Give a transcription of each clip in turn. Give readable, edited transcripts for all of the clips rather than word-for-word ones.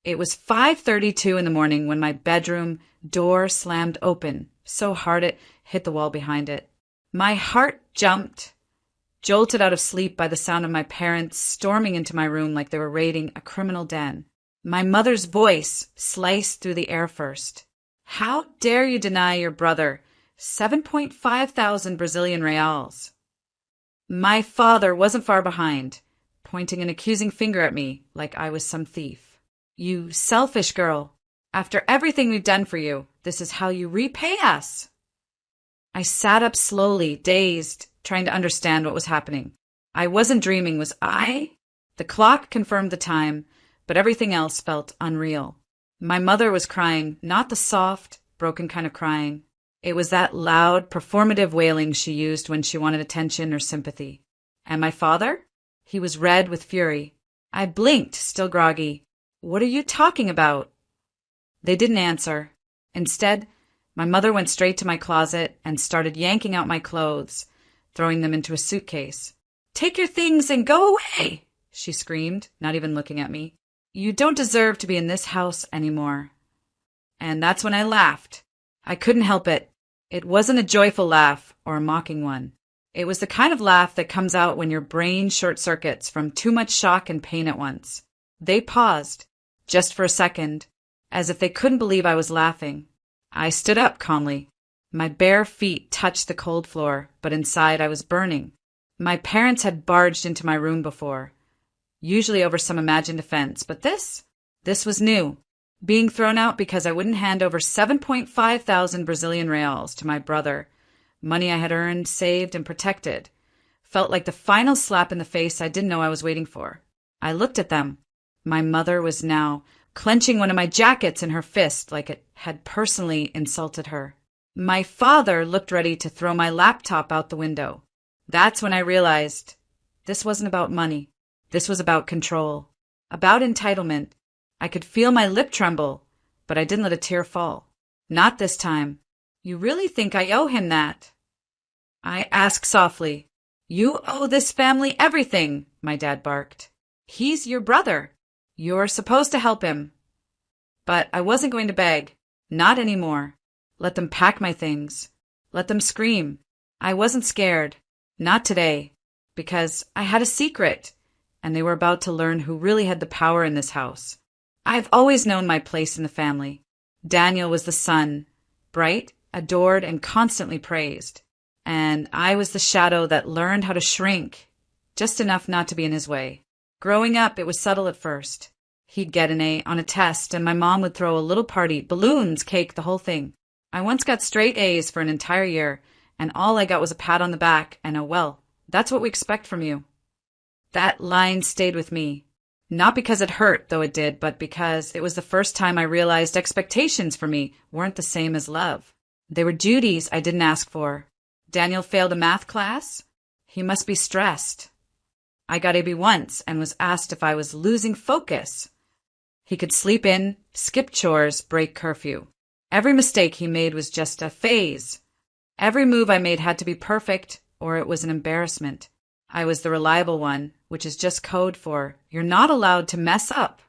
It was 5:32 in the morning when my bedroom door slammed open so hard it hit the wall behind it. My heart jumped, jolted out of sleep by the sound of my parents storming into my room like they were raiding a criminal den. My mother's voice sliced through the air first. "How dare you deny your brother 7.5 thousand Brazilian reals?" My father wasn't far behind, pointing an accusing finger at me like I was some thief. "You selfish girl. After everything we've done for you, this is how you repay us." I sat up slowly, dazed, trying to understand what was happening. I wasn't dreaming, was I? The clock confirmed the time, but everything else felt unreal. My mother was crying, not the soft, broken kind of crying. It was that loud, performative wailing she used when she wanted attention or sympathy. And my father? He was red with fury. I blinked, still groggy. "What are you talking about?" They didn't answer. Instead, my mother went straight to my closet and started yanking out my clothes, throwing them into a suitcase. "Take your things and go away," she screamed, not even looking at me. "You don't deserve to be in this house anymore." And that's when I laughed. I couldn't help it. It wasn't a joyful laugh or a mocking one. It was the kind of laugh that comes out when your brain short-circuits from too much shock and pain at once. They paused, just for a second, as if they couldn't believe I was laughing. I stood up calmly. My bare feet touched the cold floor, but inside I was burning. My parents had barged into my room before, usually over some imagined offense, but this was new. Being thrown out because I wouldn't hand over 7.5 thousand Brazilian reals to my brother, money I had earned, saved, and protected, felt like the final slap in the face I didn't know I was waiting for. I looked at them. My mother was now clenching one of my jackets in her fist like it had personally insulted her. My father looked ready to throw my laptop out the window. That's when I realized this wasn't about money. This was about control, about entitlement. I could feel my lip tremble, but I didn't let a tear fall. Not this time. "You really think I owe him that?" I asked softly. "You owe this family everything," my dad barked. "He's your brother. You're supposed to help him." But I wasn't going to beg. Not anymore. Let them pack my things. Let them scream. I wasn't scared. Not today. Because I had a secret, and they were about to learn who really had the power in this house. I've always known my place in the family. Daniel was the son, bright, adored, and constantly praised. And I was the shadow that learned how to shrink, just enough not to be in his way. Growing up, it was subtle at first. He'd get an A on a test, and my mom would throw a little party, balloons, cake, the whole thing. I once got straight A's for an entire year, and all I got was a pat on the back and a, "Well, that's what we expect from you." That line stayed with me. Not because it hurt, though it did, but because it was the first time I realized expectations for me weren't the same as love. They were duties I didn't ask for. Daniel failed a math class? He must be stressed. I got A/B once and was asked if I was losing focus. He could sleep in, skip chores, break curfew. Every mistake he made was just a phase. Every move I made had to be perfect, or it was an embarrassment. I was the reliable one, which is just code for you're not allowed to mess up.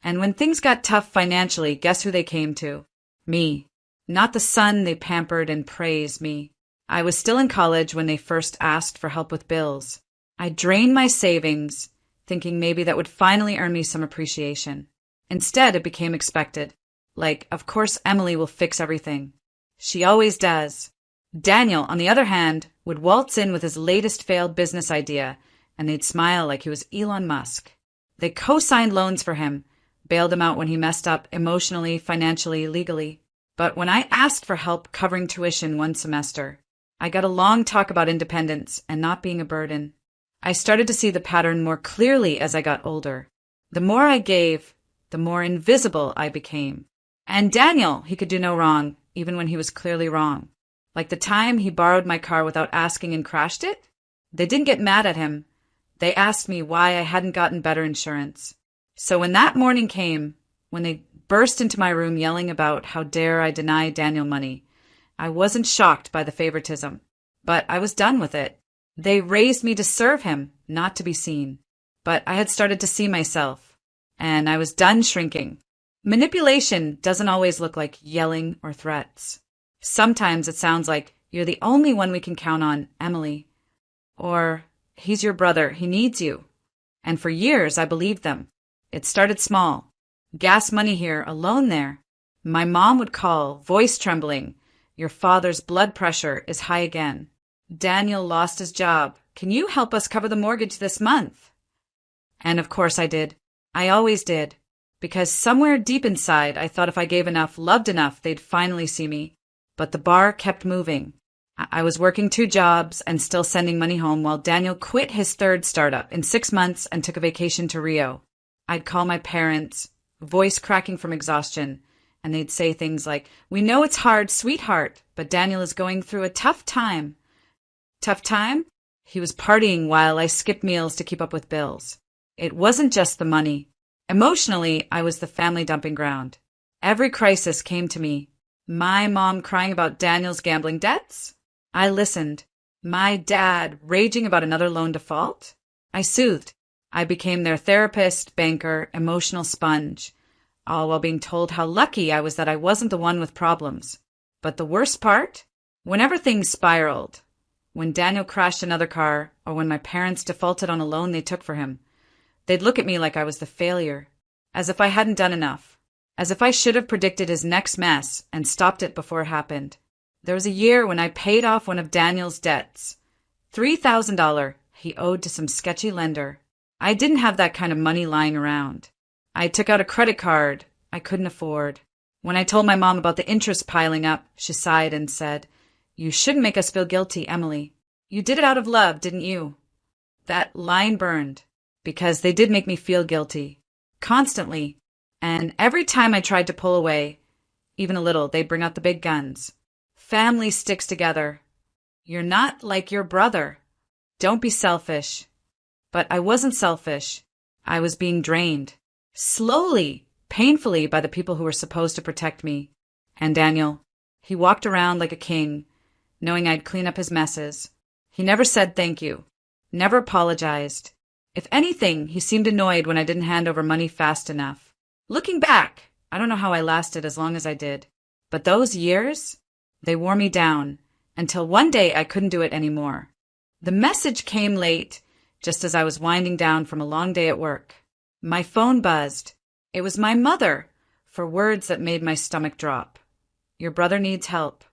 And when things got tough financially, guess who they came to? Me. Not the son they pampered and praised, me. I was still in college when they first asked for help with bills. I drained my savings, thinking maybe that would finally earn me some appreciation. Instead, it became expected. Like, of course Emily will fix everything. She always does. Daniel, on the other hand, would waltz in with his latest failed business idea, and they'd smile like he was Elon Musk. They co-signed loans for him, bailed him out when he messed up emotionally, financially, legally. But when I asked for help covering tuition one semester, I got a long talk about independence and not being a burden. I started to see the pattern more clearly as I got older. The more I gave, the more invisible I became. And Daniel, he could do no wrong, even when he was clearly wrong. Like the time he borrowed my car without asking and crashed it? They didn't get mad at him. They asked me why I hadn't gotten better insurance. So when that morning came, when they burst into my room yelling about how dare I deny Daniel money, I wasn't shocked by the favoritism, but I was done with it. They raised me to serve him, not to be seen. But I had started to see myself. and I was done shrinking. Manipulation doesn't always look like yelling or threats. Sometimes it sounds like, "You're the only one we can count on, Emily." Or, "He's your brother, he needs you." And for years I believed them. It started small. Gas money here, a loan there. My mom would call, voice trembling. "Your father's blood pressure is high again. Daniel lost his job. Can you help us cover the mortgage this month?" And of course I did. I always did. Because somewhere deep inside I thought if I gave enough, loved enough, they'd finally see me. But the bar kept moving. I was working 2 jobs and still sending money home while Daniel quit his 3rd startup in 6 months and took a vacation to Rio. I'd call my parents, voice cracking from exhaustion, and they'd say things like, "We know it's hard, sweetheart, but Daniel is going through a tough time." Tough time? He was partying while I skipped meals to keep up with bills. It wasn't just the money. Emotionally, I was the family dumping ground. Every crisis came to me. My mom crying about Daniel's gambling debts? I listened. My dad raging about another loan default? I soothed. I became their therapist, banker, emotional sponge, all while being told how lucky I was that I wasn't the one with problems. But the worst part? Whenever things spiraled, when Daniel crashed another car, or when my parents defaulted on a loan they took for him, they'd look at me like I was the failure, as if I hadn't done enough, as if I should have predicted his next mess and stopped it before it happened. There was a year when I paid off one of Daniel's debts, $3,000 he owed to some sketchy lender. I didn't have that kind of money lying around. I took out a credit card I couldn't afford. When I told my mom about the interest piling up, she sighed and said, "You shouldn't make us feel guilty, Emily. You did it out of love, didn't you?" That line burned, because they did make me feel guilty. Constantly. And every time I tried to pull away, even a little, they'd bring out the big guns. Family sticks together. You're not like your brother. Don't be selfish. But I wasn't selfish. I was being drained. Slowly, painfully by the people who were supposed to protect me. And Daniel, he walked around like a king, knowing I'd clean up his messes. He never said thank you. Never apologized. If anything, he seemed annoyed when I didn't hand over money fast enough. Looking back, I don't know how I lasted as long as I did. But those years, they wore me down, until one day I couldn't do it anymore. The message came late, just as I was winding down from a long day at work. My phone buzzed. It was my mother, for words that made my stomach drop. "Your brother needs help."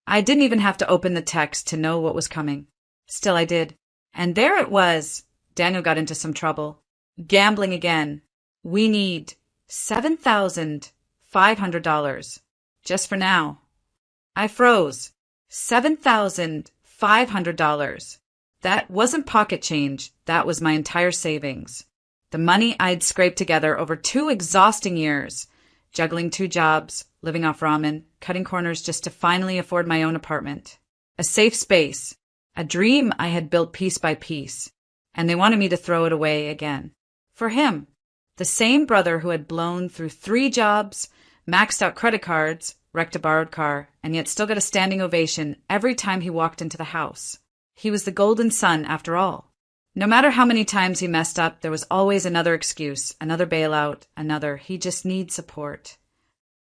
I didn't even have to open the text to know what was coming. Still I did. And there it was. Daniel got into some trouble. Gambling again. "We need $7,500. Just for now." I froze. $7,500. That wasn't pocket change. That was my entire savings. The money I'd scraped together over 2 exhausting years, juggling 2 jobs, living off ramen, cutting corners just to finally afford my own apartment. A safe space. A dream I had built piece by piece. And they wanted me to throw it away again. For him. The same brother who had blown through 3 jobs, maxed out credit cards, wrecked a borrowed car, and yet still got a standing ovation every time he walked into the house. He was the golden son, after all. No matter how many times he messed up, there was always another excuse, another bailout, another, "He just needs support."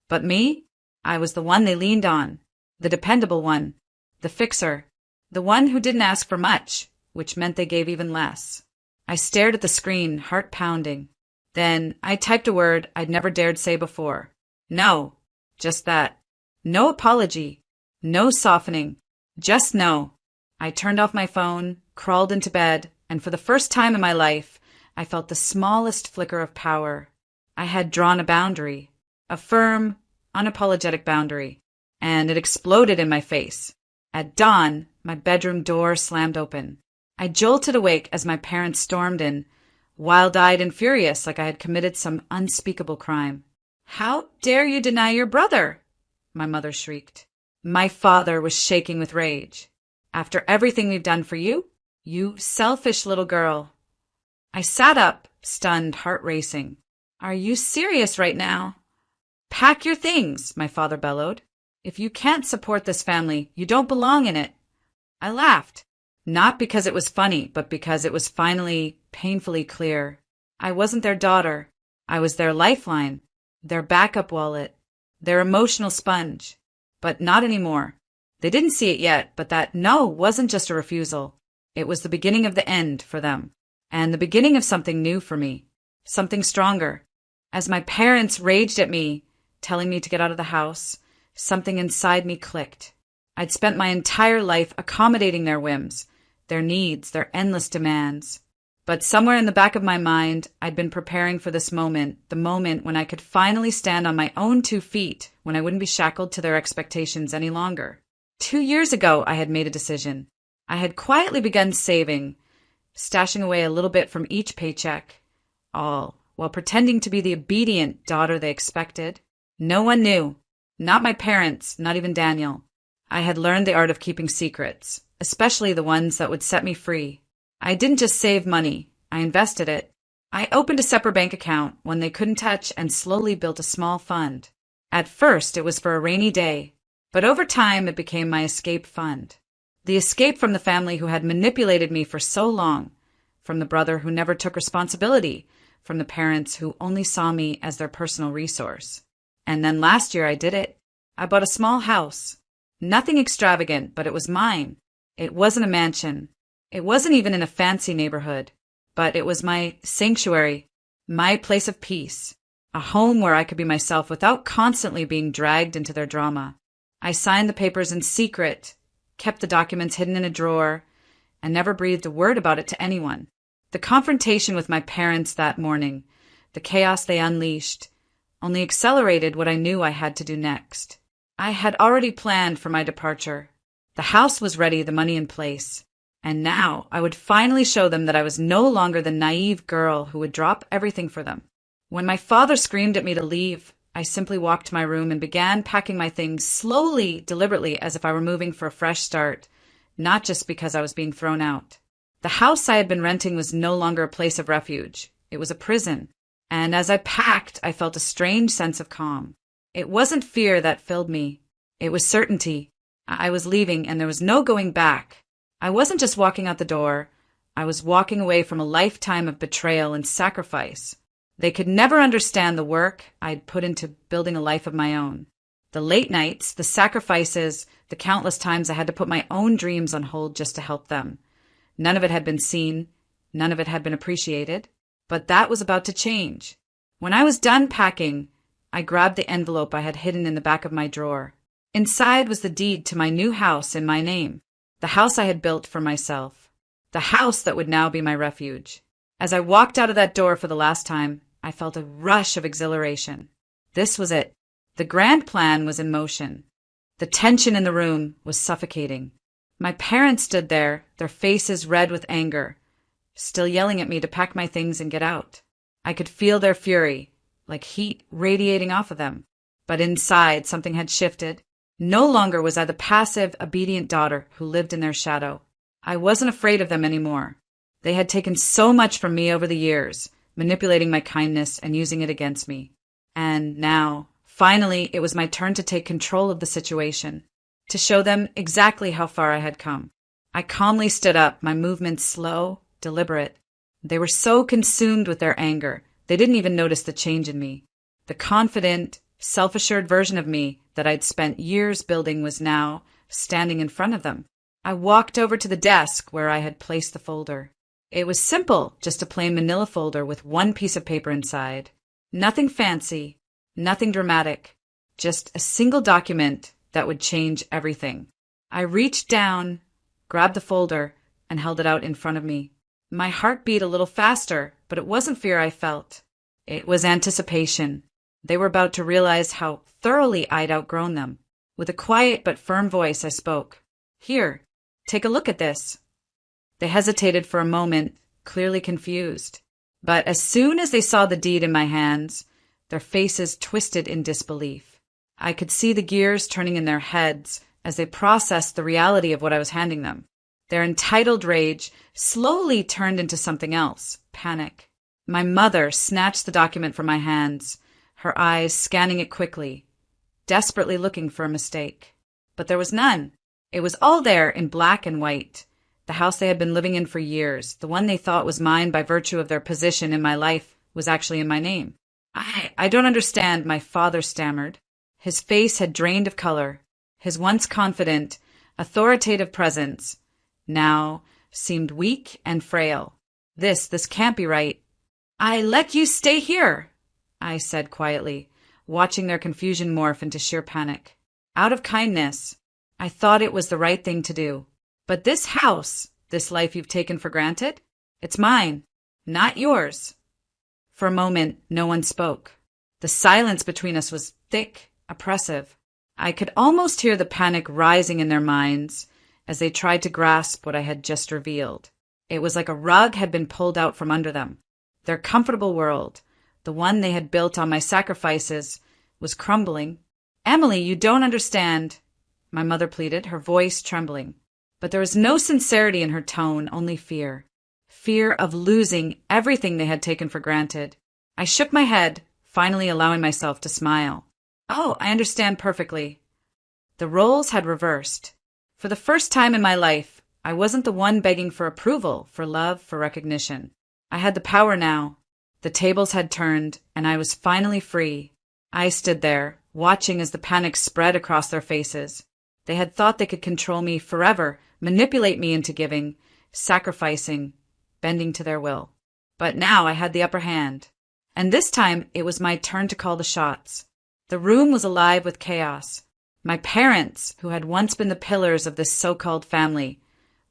But me? I was the one they leaned on. The dependable one. The fixer. The one who didn't ask for much, which meant they gave even less. I stared at the screen, heart pounding. Then I typed a word I'd never dared say before. No. Just that. No apology. No softening. Just no. I turned off my phone, crawled into bed, and for the first time in my life, I felt the smallest flicker of power. I had drawn a boundary. A firm, unapologetic boundary. And it exploded in my face. At dawn, my bedroom door slammed open. I jolted awake as my parents stormed in, wild-eyed and furious like I had committed some unspeakable crime. "How dare you deny your brother?" my mother shrieked. My father was shaking with rage. "After everything we've done for you? You selfish little girl." I sat up, stunned, heart racing. "Are you serious right now?" "Pack your things," my father bellowed. "If you can't support this family, you don't belong in it." I laughed. Not because it was funny, but because it was finally, painfully clear. I wasn't their daughter. I was their lifeline, their backup wallet, their emotional sponge. But not anymore. They didn't see it yet, but that no wasn't just a refusal. It was the beginning of the end for them, and the beginning of something new for me, something stronger. As my parents raged at me, telling me to get out of the house, something inside me clicked. I'd spent my entire life accommodating their whims, their needs, their endless demands. But somewhere in the back of my mind, I'd been preparing for this moment, the moment when I could finally stand on my own 2 feet, when I wouldn't be shackled to their expectations any longer. 2 years ago, I had made a decision. I had quietly begun saving, stashing away a little bit from each paycheck, all while pretending to be the obedient daughter they expected. No one knew. Not my parents, not even Daniel. I had learned the art of keeping secrets, especially the ones that would set me free. I didn't just save money, I invested it. I opened a separate bank account, one they couldn't touch, and slowly built a small fund. At first, it was for a rainy day, but over time it became my escape fund. The escape from the family who had manipulated me for so long, from the brother who never took responsibility, from the parents who only saw me as their personal resource. And then last year I did it. I bought a small house. Nothing extravagant, but it was mine. It wasn't a mansion. It wasn't even in a fancy neighborhood, but it was my sanctuary, my place of peace, a home where I could be myself without constantly being dragged into their drama. I signed the papers in secret, kept the documents hidden in a drawer, and never breathed a word about it to anyone. The confrontation with my parents that morning, the chaos they unleashed, only accelerated what I knew I had to do next. I had already planned for my departure. The house was ready, the money in place. And now I would finally show them that I was no longer the naive girl who would drop everything for them. When my father screamed at me to leave, I simply walked to my room and began packing my things slowly, deliberately, as if I were moving for a fresh start, not just because I was being thrown out. The house I had been renting was no longer a place of refuge. It was a prison. And as I packed, I felt a strange sense of calm. It wasn't fear that filled me. It was certainty. I was leaving, and there was no going back. I wasn't just walking out the door. I was walking away from a lifetime of betrayal and sacrifice. They could never understand the work I'd put into building a life of my own. The late nights, the sacrifices, the countless times I had to put my own dreams on hold just to help them. None of it had been seen. None of it had been appreciated. But that was about to change. When I was done packing, I grabbed the envelope I had hidden in the back of my drawer. Inside was the deed to my new house in my name. The house I had built for myself. The house that would now be my refuge. As I walked out of that door for the last time, I felt a rush of exhilaration. This was it. The grand plan was in motion. The tension in the room was suffocating. My parents stood there, their faces red with anger, still yelling at me to pack my things and get out. I could feel their fury, like heat radiating off of them. But inside, something had shifted. No longer was I the passive, obedient daughter who lived in their shadow. I wasn't afraid of them anymore. They had taken so much from me over the years, manipulating my kindness and using it against me. And now, finally, it was my turn to take control of the situation, to show them exactly how far I had come. I calmly stood up, my movements slow, deliberate. They were so consumed with their anger, they didn't even notice the change in me. The confident, self-assured version of me that I'd spent years building was now standing in front of them. I walked over to the desk where I had placed the folder. It was simple, just a plain manila folder with one piece of paper inside. Nothing fancy, nothing dramatic, just a single document that would change everything. I reached down, grabbed the folder, and held it out in front of me. My heart beat a little faster, but it wasn't fear I felt. It was anticipation. They were about to realize how thoroughly I'd outgrown them. With a quiet but firm voice, I spoke. Here, take a look at this. They hesitated for a moment, clearly confused. But as soon as they saw the deed in my hands, their faces twisted in disbelief. I could see the gears turning in their heads as they processed the reality of what I was handing them. Their entitled rage slowly turned into something else, panic. My mother snatched the document from my hands, her eyes scanning it quickly, desperately looking for a mistake. But there was none. It was all there in black and white. The house they had been living in for years, the one they thought was mine by virtue of their position in my life, was actually in my name. I don't understand, my father stammered. His face had drained of color. His once confident, authoritative presence now seemed weak and frail. This can't be right. I let you stay here, I said quietly, watching their confusion morph into sheer panic. Out of kindness, I thought it was the right thing to do. But this house, this life you've taken for granted, it's mine, not yours. For a moment, no one spoke. The silence between us was thick, oppressive. I could almost hear the panic rising in their minds as they tried to grasp what I had just revealed. It was like a rug had been pulled out from under them. Their comfortable world, the one they had built on my sacrifices, was crumbling. Emily, you don't understand, my mother pleaded, her voice trembling. But there was no sincerity in her tone, only fear. Fear of losing everything they had taken for granted. I shook my head, finally allowing myself to smile. Oh, I understand perfectly. The roles had reversed. For the first time in my life, I wasn't the one begging for approval, for love, for recognition. I had the power now. The tables had turned, and I was finally free. I stood there, watching as the panic spread across their faces. They had thought they could control me forever, manipulate me into giving, sacrificing, bending to their will. But now I had the upper hand. And this time it was my turn to call the shots. The room was alive with chaos. My parents, who had once been the pillars of this so-called family,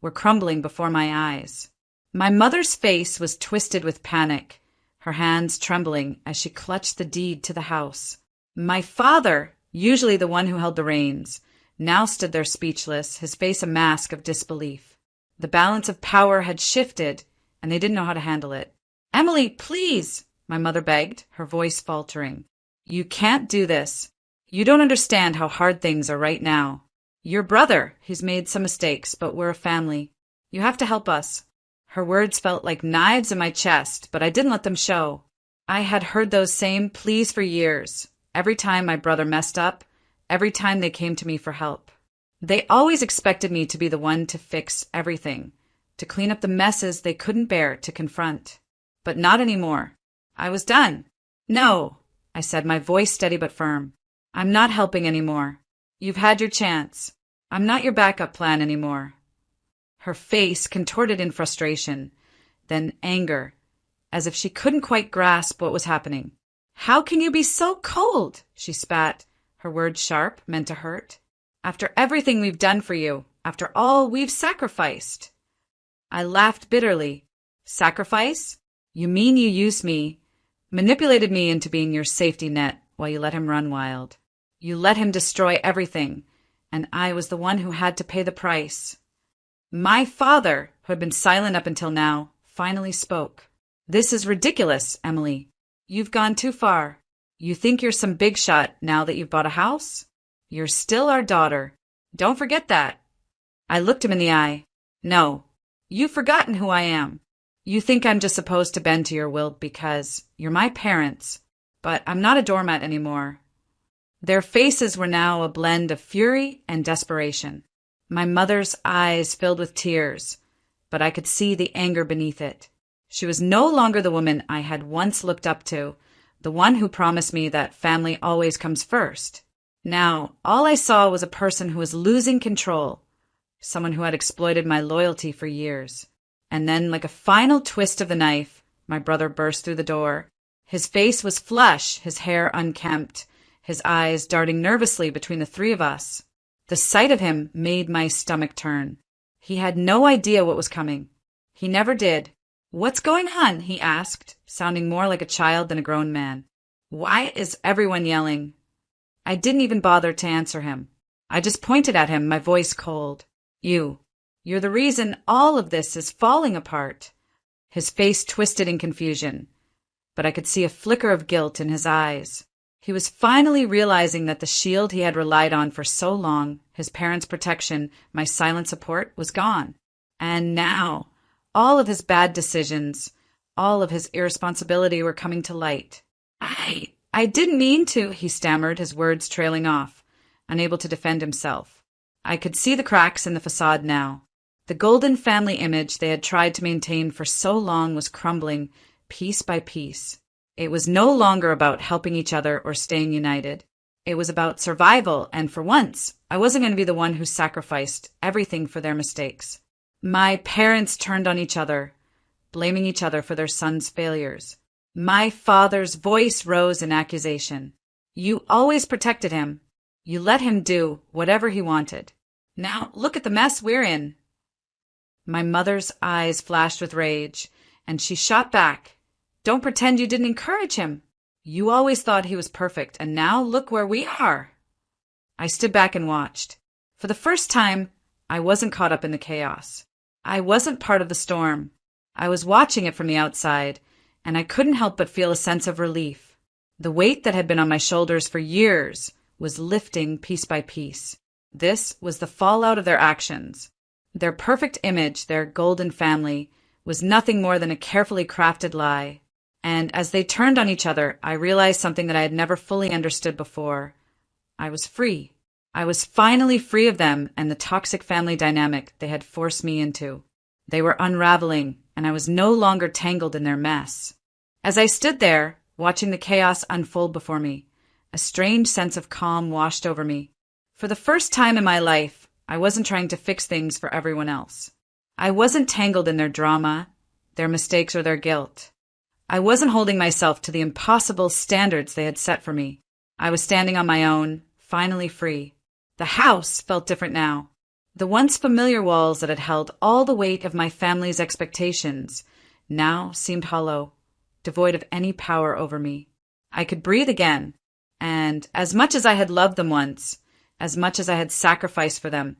were crumbling before my eyes. My mother's face was twisted with panic, her hands trembling as she clutched the deed to the house. My father, usually the one who held the reins, now stood there speechless, his face a mask of disbelief. The balance of power had shifted, and they didn't know how to handle it. Emily, please, my mother begged, her voice faltering. You can't do this. You don't understand how hard things are right now. Your brother, he's made some mistakes, but we're a family. You have to help us. Her words felt like knives in my chest, but I didn't let them show. I had heard those same pleas for years, every time my brother messed up, every time they came to me for help. They always expected me to be the one to fix everything, to clean up the messes they couldn't bear to confront. But not anymore. I was done. No, I said, my voice steady but firm. I'm not helping anymore. You've had your chance. I'm not your backup plan anymore. Her face contorted in frustration, then anger, as if she couldn't quite grasp what was happening. How can you be so cold? She spat, her words sharp, meant to hurt. After everything we've done for you, after all we've sacrificed. I laughed bitterly. Sacrifice? You mean you used me, manipulated me into being your safety net while you let him run wild. You let him destroy everything, and I was the one who had to pay the price. My father, who had been silent up until now, finally spoke. This is ridiculous, Emily. You've gone too far. You think you're some big shot now that you've bought a house? You're still our daughter. Don't forget that. I looked him in the eye. No, you've forgotten who I am. You think I'm just supposed to bend to your will because you're my parents, but I'm not a doormat anymore. Their faces were now a blend of fury and desperation. My mother's eyes filled with tears, but I could see the anger beneath it. She was no longer the woman I had once looked up to, the one who promised me that family always comes first. Now, all I saw was a person who was losing control, someone who had exploited my loyalty for years. And then, like a final twist of the knife, my brother burst through the door. His face was flush, his hair unkempt, his eyes darting nervously between the three of us. The sight of him made my stomach turn. He had no idea what was coming. He never did. What's going on? He asked, sounding more like a child than a grown man. Why is everyone yelling? I didn't even bother to answer him. I just pointed at him, my voice cold. You're the reason all of this is falling apart. His face twisted in confusion, but I could see a flicker of guilt in his eyes. He was finally realizing that the shield he had relied on for so long, his parents' protection, my silent support, was gone. And now, all of his bad decisions, all of his irresponsibility were coming to light. I didn't mean to, he stammered, his words trailing off, unable to defend himself. I could see the cracks in the facade now. The golden family image they had tried to maintain for so long was crumbling, piece by piece. It was no longer about helping each other or staying united. It was about survival, and for once, I wasn't going to be the one who sacrificed everything for their mistakes. My parents turned on each other, blaming each other for their son's failures. My father's voice rose in accusation. You always protected him. You let him do whatever he wanted. Now look at the mess we're in. My mother's eyes flashed with rage, and she shot back. Don't pretend you didn't encourage him. You always thought he was perfect, and now look where we are. I stood back and watched. For the first time, I wasn't caught up in the chaos. I wasn't part of the storm. I was watching it from the outside, and I couldn't help but feel a sense of relief. The weight that had been on my shoulders for years was lifting piece by piece. This was the fallout of their actions. Their perfect image, their golden family, was nothing more than a carefully crafted lie. And as they turned on each other, I realized something that I had never fully understood before. I was free. I was finally free of them and the toxic family dynamic they had forced me into. They were unraveling, and I was no longer tangled in their mess. As I stood there, watching the chaos unfold before me, a strange sense of calm washed over me. For the first time in my life, I wasn't trying to fix things for everyone else. I wasn't tangled in their drama, their mistakes, or their guilt. I wasn't holding myself to the impossible standards they had set for me. I was standing on my own, finally free. The house felt different now. The once familiar walls that had held all the weight of my family's expectations now seemed hollow, devoid of any power over me. I could breathe again, and as much as I had loved them once, as much as I had sacrificed for them,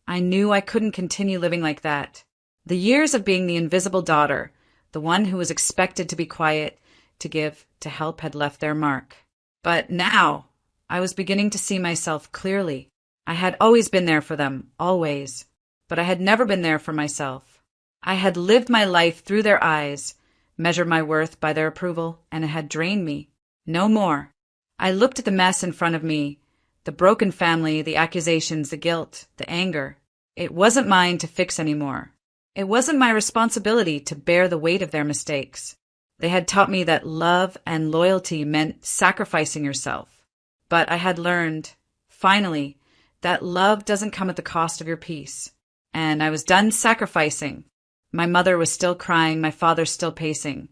I knew I couldn't continue living like that. The years of being the invisible daughter, the one who was expected to be quiet, to give, to help, had left their mark. But now, I was beginning to see myself clearly. I had always been there for them, always. But I had never been there for myself. I had lived my life through their eyes, measured my worth by their approval, and it had drained me. No more. I looked at the mess in front of me, the broken family, the accusations, the guilt, the anger. It wasn't mine to fix anymore. It wasn't my responsibility to bear the weight of their mistakes. They had taught me that love and loyalty meant sacrificing yourself. But I had learned, finally, that love doesn't come at the cost of your peace. And I was done sacrificing. My mother was still crying, my father still pacing,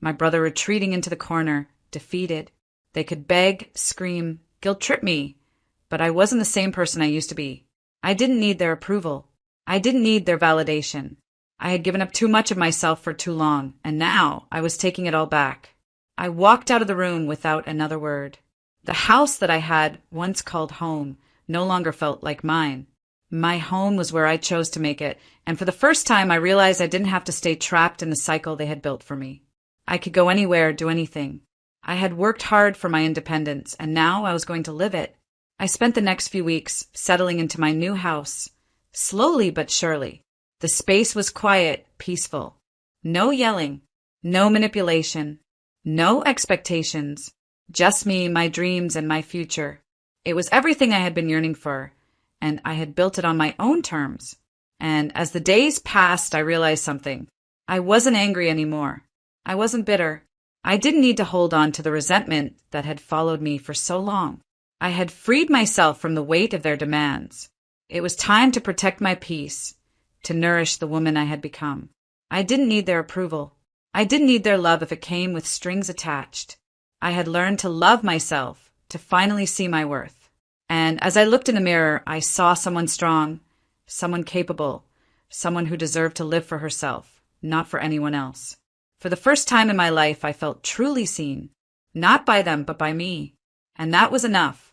my brother retreating into the corner, defeated. They could beg, scream, guilt-trip me, but I wasn't the same person I used to be. I didn't need their approval. I didn't need their validation. I had given up too much of myself for too long, and now I was taking it all back. I walked out of the room without another word. The house that I had once called home no longer felt like mine. My home was where I chose to make it, and for the first time I realized I didn't have to stay trapped in the cycle they had built for me. I could go anywhere, do anything. I had worked hard for my independence, and now I was going to live it. I spent the next few weeks settling into my new house, slowly but surely. The space was quiet, peaceful. No yelling, no manipulation, no expectations, just me, my dreams, and my future. It was everything I had been yearning for, and I had built it on my own terms. And as the days passed, I realized something. I wasn't angry anymore. I wasn't bitter. I didn't need to hold on to the resentment that had followed me for so long. I had freed myself from the weight of their demands. It was time to protect my peace, to nourish the woman I had become. I didn't need their approval. I didn't need their love if it came with strings attached. I had learned to love myself, to finally see my worth. And as I looked in the mirror, I saw someone strong, someone capable, someone who deserved to live for herself, not for anyone else. For the first time in my life, I felt truly seen, not by them, but by me. And that was enough.